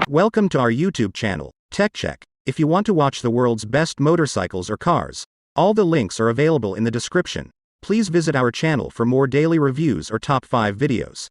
Welcome to our YouTube channel, Tech Check. If you want to watch the world's best motorcycles or cars, all the links are available in the description. Please visit our channel for more daily reviews or top 5 videos.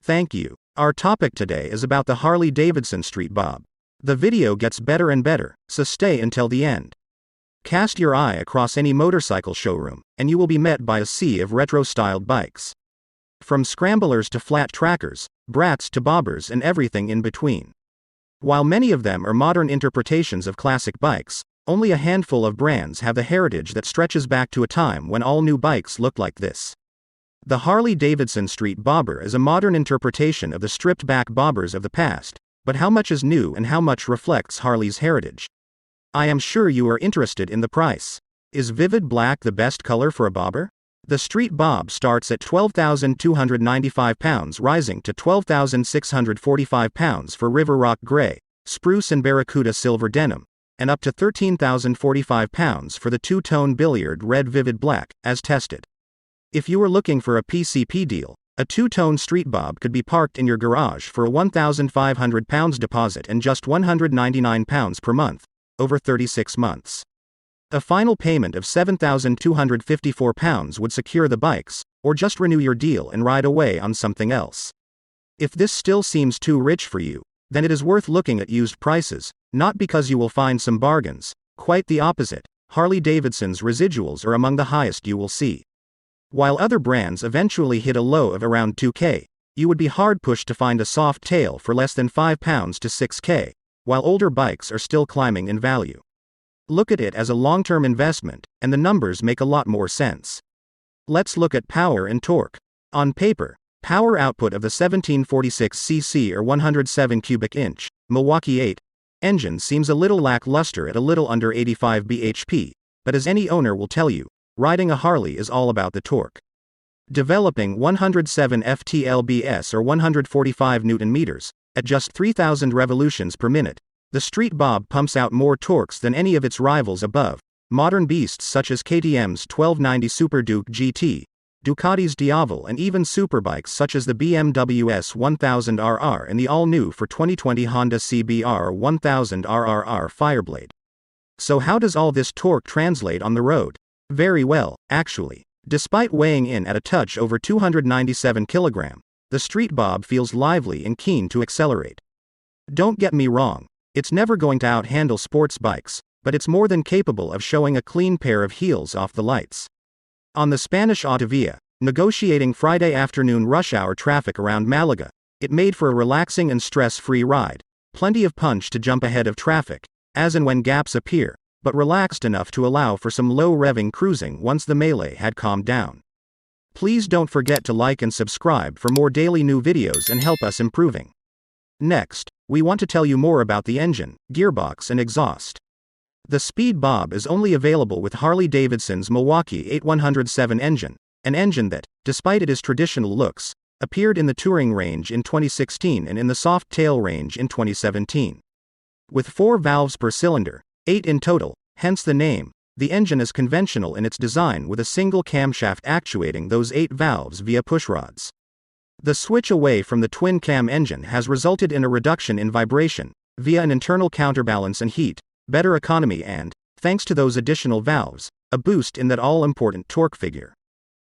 Thank you. Our topic today is about the Harley-Davidson Street Bob. The video gets better and better, so stay until the end. Cast your eye across any motorcycle showroom, and you will be met by a sea of retro-styled bikes. From scramblers to flat trackers, brats to bobbers and everything in between. While many of them are modern interpretations of classic bikes, only a handful of brands have the heritage that stretches back to a time when all new bikes looked like this. The Harley-Davidson Street Bobber is a modern interpretation of the stripped-back bobbers of the past, but how much is new and how much reflects Harley's heritage? I am sure you are interested in the price. Is vivid black the best color for a bobber? The Street Bob starts at £12,295, rising to £12,645 for River Rock Grey, Spruce and Barracuda Silver Denim, and up to £13,045 for the two-tone Billiard Red Vivid Black, as tested. If you are looking for a PCP deal, a two-tone Street Bob could be parked in your garage for a £1,500 deposit and just £199 per month, over 36 months. A final payment of £7,254 would secure the bikes, or just renew your deal and ride away on something else. If this still seems too rich for you, then it is worth looking at used prices, not because you will find some bargains, quite the opposite. Harley-Davidson's residuals are among the highest you will see. While other brands eventually hit a low of around $2,000, you would be hard-pushed to find a soft tail for less than £5 to £6,000, while older bikes are still climbing in value. Look at it as a long-term investment, and the numbers make a lot more sense. Let's look at power and torque. On paper, power output of the 1746cc or 107 cubic inch, Milwaukee 8 engine seems a little lackluster at a little under 85 bhp, but as any owner will tell you, riding a Harley is all about the torque. Developing 107 FTLBS or 145 Newton meters, at just 3,000 revolutions per minute, the Street Bob pumps out more torques than any of its rivals above. Modern beasts such as KTM's 1290 Super Duke GT, Ducati's Diavel, and even superbikes such as the BMW S1000RR and the all-new for 2020 Honda CBR 1000RRR Fireblade. So how does all this torque translate on the road? Very well, actually. Despite weighing in at a touch over 297 kg, the Street Bob feels lively and keen to accelerate. Don't get me wrong, it's never going to out-handle sports bikes, but it's more than capable of showing a clean pair of heels off the lights. On the Spanish autovia, negotiating Friday afternoon rush hour traffic around Malaga, it made for a relaxing and stress-free ride. Plenty of punch to jump ahead of traffic, as and when gaps appear, but relaxed enough to allow for some low-revving cruising once the melee had calmed down. Please don't forget to like and subscribe for more daily new videos and help us improving. Next, we want to tell you more about the engine, gearbox and exhaust. The Speed Bob is only available with Harley-Davidson's Milwaukee 8 107 engine, an engine that, despite its traditional looks, appeared in the touring range in 2016 and in the soft tail range in 2017. With 4 valves per cylinder, 8 in total, hence the name, the engine is conventional in its design with a single camshaft actuating those 8 valves via pushrods. The switch away from the twin-cam engine has resulted in a reduction in vibration, via an internal counterbalance and heat, better economy and, thanks to those additional valves, a boost in that all-important torque figure.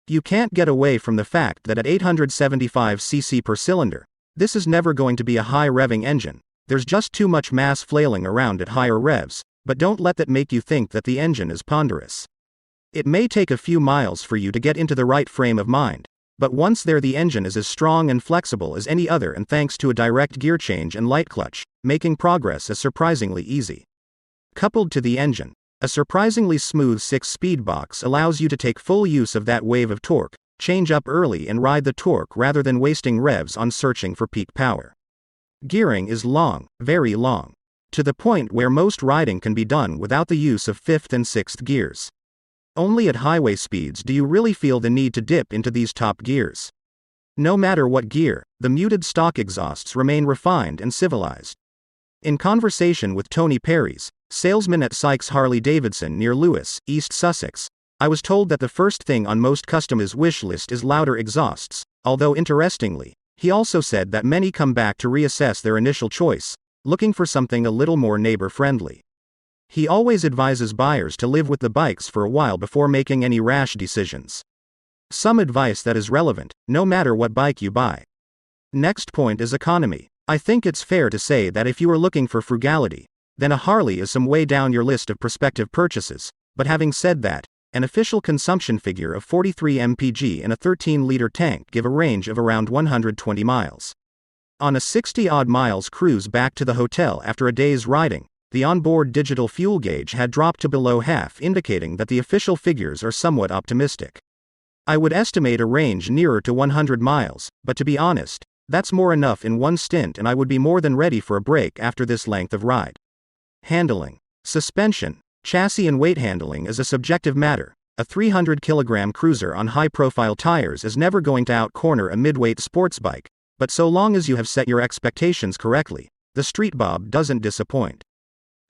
You can't get away from the fact that at 875 cc per cylinder, this is never going to be a high-revving engine. There's just too much mass flailing around at higher revs, but don't let that make you think that the engine is ponderous. It may take a few miles for you to get into the right frame of mind, but once there the engine is as strong and flexible as any other, and thanks to a direct gear change and light clutch, making progress is surprisingly easy. Coupled to the engine, a surprisingly smooth 6-speed box allows you to take full use of that wave of torque, change up early and ride the torque rather than wasting revs on searching for peak power. Gearing is long, very long, to the point where most riding can be done without the use of 5th and 6th gears. Only at highway speeds do you really feel the need to dip into these top gears. No matter what gear, the muted stock exhausts remain refined and civilized. In conversation with Tony Perry's, salesman at Sykes Harley-Davidson near Lewes, East Sussex, I was told that the first thing on most customers' wish list is louder exhausts, although interestingly, he also said that many come back to reassess their initial choice, looking for something a little more neighbor-friendly. He always advises buyers to live with the bikes for a while before making any rash decisions. Some advice that is relevant, no matter what bike you buy. Next point is economy. I think it's fair to say that if you are looking for frugality, then a Harley is some way down your list of prospective purchases, but having said that, an official consumption figure of 43 mpg in a 13-liter tank give a range of around 120 miles. On a 60-odd miles cruise back to the hotel after a day's riding, the onboard digital fuel gauge had dropped to below half, indicating that the official figures are somewhat optimistic. I would estimate a range nearer to 100 miles, but to be honest, that's more enough in one stint and I would be more than ready for a break after this length of ride. Handling. Suspension, chassis and weight handling is a subjective matter. A 300-kilogram cruiser on high-profile tires is never going to out-corner a mid-weight sports bike, but so long as you have set your expectations correctly, the Street Bob doesn't disappoint.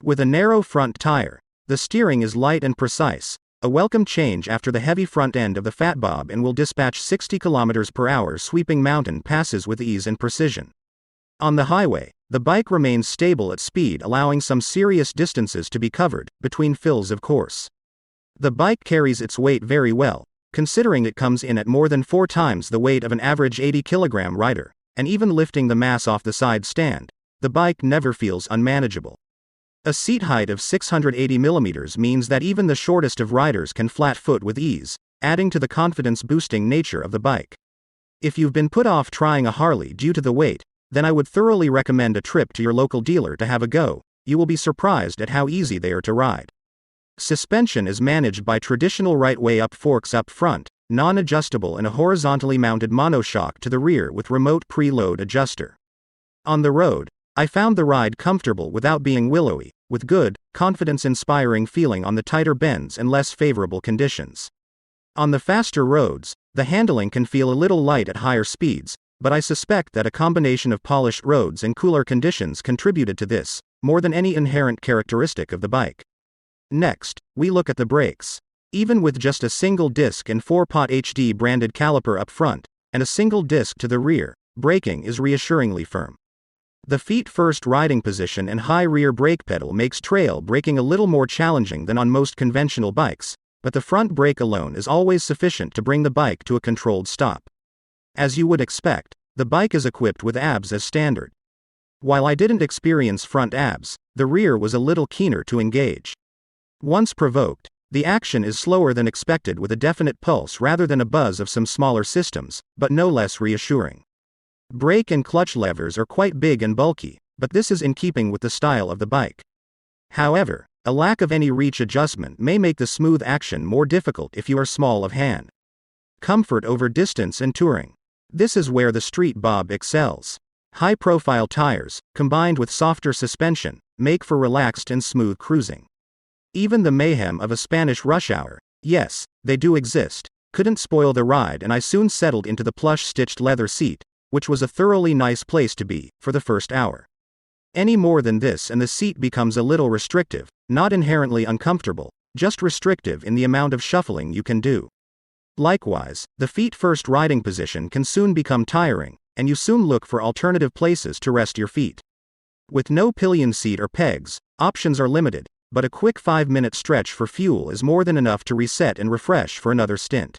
With a narrow front tire, the steering is light and precise, a welcome change after the heavy front end of the Fat Bob, and will dispatch 60 km per hour sweeping mountain passes with ease and precision. On the highway, the bike remains stable at speed, allowing some serious distances to be covered, between fills of course. The bike carries its weight very well, considering it comes in at more than 4 times the weight of an average 80-kilogram rider, and even lifting the mass off the side stand, the bike never feels unmanageable. A seat height of 680 mm means that even the shortest of riders can flat foot with ease, adding to the confidence-boosting nature of the bike. If you've been put off trying a Harley due to the weight, then I would thoroughly recommend a trip to your local dealer to have a go. You will be surprised at how easy they are to ride. Suspension is managed by traditional right-way-up forks up front, non-adjustable, and a horizontally mounted monoshock to the rear with remote preload adjuster. On the road, I found the ride comfortable without being willowy, with good, confidence-inspiring feeling on the tighter bends and less favorable conditions. On the faster roads, the handling can feel a little light at higher speeds, but I suspect that a combination of polished roads and cooler conditions contributed to this, more than any inherent characteristic of the bike. Next, we look at the brakes. Even with just a single disc and 4-pot HD branded caliper up front, and a single disc to the rear, braking is reassuringly firm. The feet-first riding position and high rear brake pedal makes trail braking a little more challenging than on most conventional bikes, but the front brake alone is always sufficient to bring the bike to a controlled stop. As you would expect, the bike is equipped with ABS as standard. While I didn't experience front ABS, the rear was a little keener to engage. Once provoked, the action is slower than expected, with a definite pulse rather than a buzz of some smaller systems, but no less reassuring. Brake and clutch levers are quite big and bulky, but this is in keeping with the style of the bike. However, a lack of any reach adjustment may make the smooth action more difficult if you are small of hand. Comfort over distance and touring. This is where the Street Bob excels. High-profile tires, combined with softer suspension, make for relaxed and smooth cruising. Even the mayhem of a Spanish rush hour, yes, they do exist, couldn't spoil the ride, and I soon settled into the plush-stitched leather seat, which was a thoroughly nice place to be, for the first hour. Any more than this and the seat becomes a little restrictive, not inherently uncomfortable, just restrictive in the amount of shuffling you can do. Likewise, the feet-first riding position can soon become tiring, and you soon look for alternative places to rest your feet. With no pillion seat or pegs, options are limited, but a quick 5-minute stretch for fuel is more than enough to reset and refresh for another stint.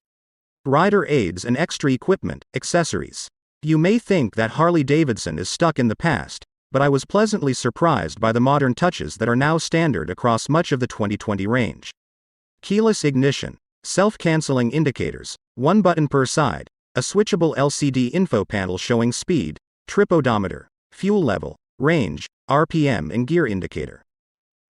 Rider aids and extra equipment, accessories. You may think that Harley-Davidson is stuck in the past, but I was pleasantly surprised by the modern touches that are now standard across much of the 2020 range. Keyless ignition, self-canceling indicators, 1 button per side, a switchable LCD info panel showing speed, trip odometer, fuel level, range, RPM and gear indicator.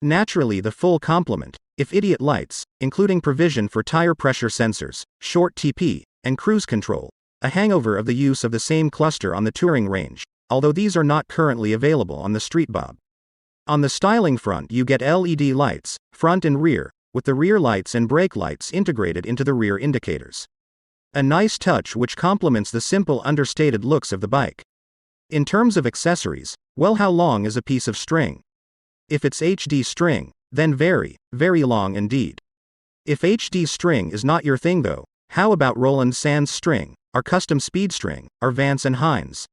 Naturally, the full complement, if idiot lights, including provision for tire pressure sensors, short TP, and cruise control, a hangover of the use of the same cluster on the touring range, although these are not currently available on the Street Bob. On the styling front, you get LED lights, front and rear, with the rear lights and brake lights integrated into the rear indicators. A nice touch which complements the simple understated looks of the bike. In terms of accessories, well, how long is a piece of string? If it's HD string, then very, very long indeed. If HD string is not your thing though, how about Roland Sans string, our custom Speedstring, our Vance and Hines.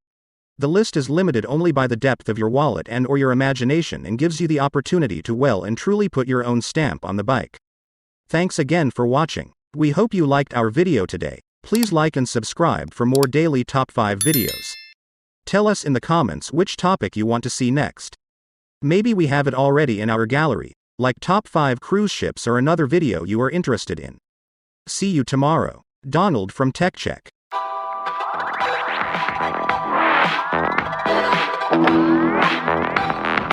The list is limited only by the depth of your wallet and/or your imagination and gives you the opportunity to well and truly put your own stamp on the bike. Thanks again for watching. We hope you liked our video today. Please like and subscribe for more daily top 5 videos. Tell us in the comments which topic you want to see next. Maybe we have it already in our gallery, like top 5 cruise ships or another video you are interested in. See you tomorrow. Donald from TechCheck.